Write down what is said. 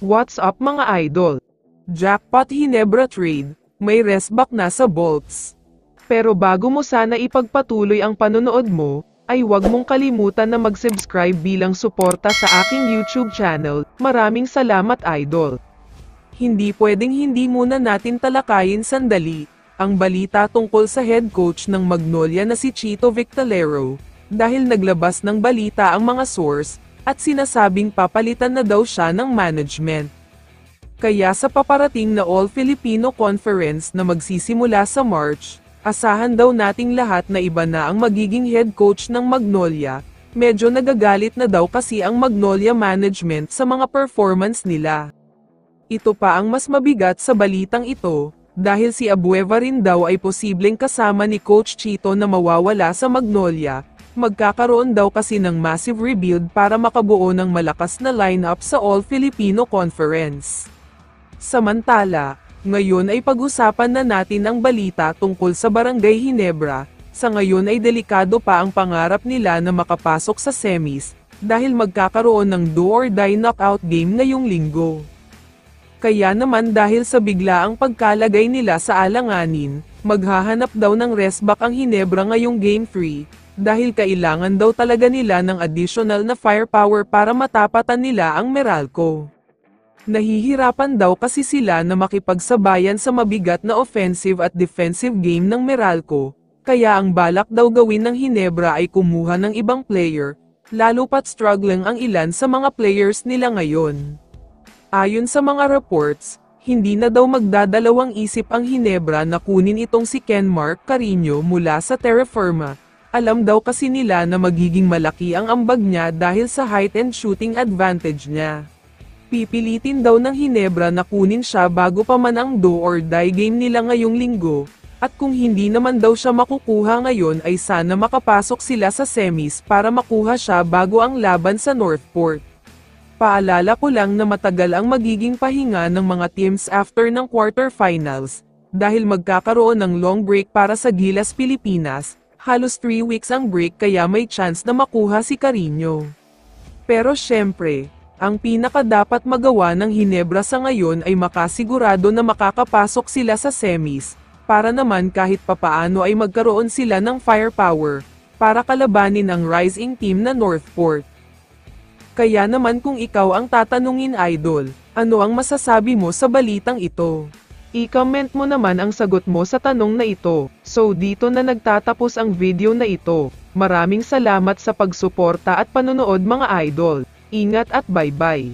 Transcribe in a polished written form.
What's up mga idol? Jackpot Hinebra Trade, may resback na sa Bolts. Pero bago mo sana ipagpatuloy ang panonood mo, ay huwag mong kalimutan na mag-subscribe bilang suporta sa aking YouTube channel. Maraming salamat idol. Hindi pwedeng hindi muna natin talakayin sandali ang balita tungkol sa head coach ng Magnolia na si Chito Victalero, dahil naglabas ng balita ang mga source, at sinasabing papalitan na daw siya ng management. Kaya sa paparating na All-Filipino Conference na magsisimula sa March, asahan daw nating lahat na iba na ang magiging head coach ng Magnolia. Medyo nagagalit na daw kasi ang Magnolia management sa mga performance nila. Ito pa ang mas mabigat sa balitang ito, dahil si Abueva rin daw ay posibleng kasama ni Coach Chito na mawawala sa Magnolia. Magkakaroon daw kasi ng massive rebuild para makabuo ng malakas na lineup sa All-Filipino Conference. Samantala, ngayon ay pag-usapan na natin ang balita tungkol sa Barangay Hinebra. Sa ngayon ay delikado pa ang pangarap nila na makapasok sa semis, dahil magkakaroon ng do-or-die knockout game ngayong linggo. Kaya naman dahil sa biglaang pagkalagay nila sa alanganin, maghahanap daw ng restback ang Hinebra ngayong Game 3, dahil kailangan daw talaga nila ng additional na firepower para matapatan nila ang Meralco. Nahihirapan daw kasi sila na makipagsabayan sa mabigat na offensive at defensive game ng Meralco, kaya ang balak daw gawin ng Hinebra ay kumuha ng ibang player, lalo pat struggling ang ilan sa mga players nila ngayon. Ayon sa mga reports, hindi na daw magdadalawang isip ang Hinebra na kunin itong si Kenmark Carino mula sa Terra Firma. Alam daw kasi nila na magiging malaki ang ambag niya dahil sa height and shooting advantage niya. Pipilitin daw ng Hinebra na kunin siya bago pa man ang do-or-die game nila ngayong linggo, at kung hindi naman daw siya makukuha ngayon ay sana makapasok sila sa semis para makuha siya bago ang laban sa Northport. Paalala ko lang na matagal ang magiging pahinga ng mga teams after ng quarterfinals, dahil magkakaroon ng long break para sa Gilas Pilipinas. Halos 3 weeks ang break kaya may chance na makuha si Carino. Pero syempre, ang pinaka dapat magawa ng Hinebra sa ngayon ay makasigurado na makakapasok sila sa semis, para naman kahit papaano ay magkaroon sila ng firepower, para kalabanin ang rising team na Northport. Kaya naman kung ikaw ang tatanungin idol, ano ang masasabi mo sa balitang ito? I-comment mo naman ang sagot mo sa tanong na ito. So dito na nagtatapos ang video na ito. Maraming salamat sa pagsuporta at panonood mga idol. Ingat at bye-bye.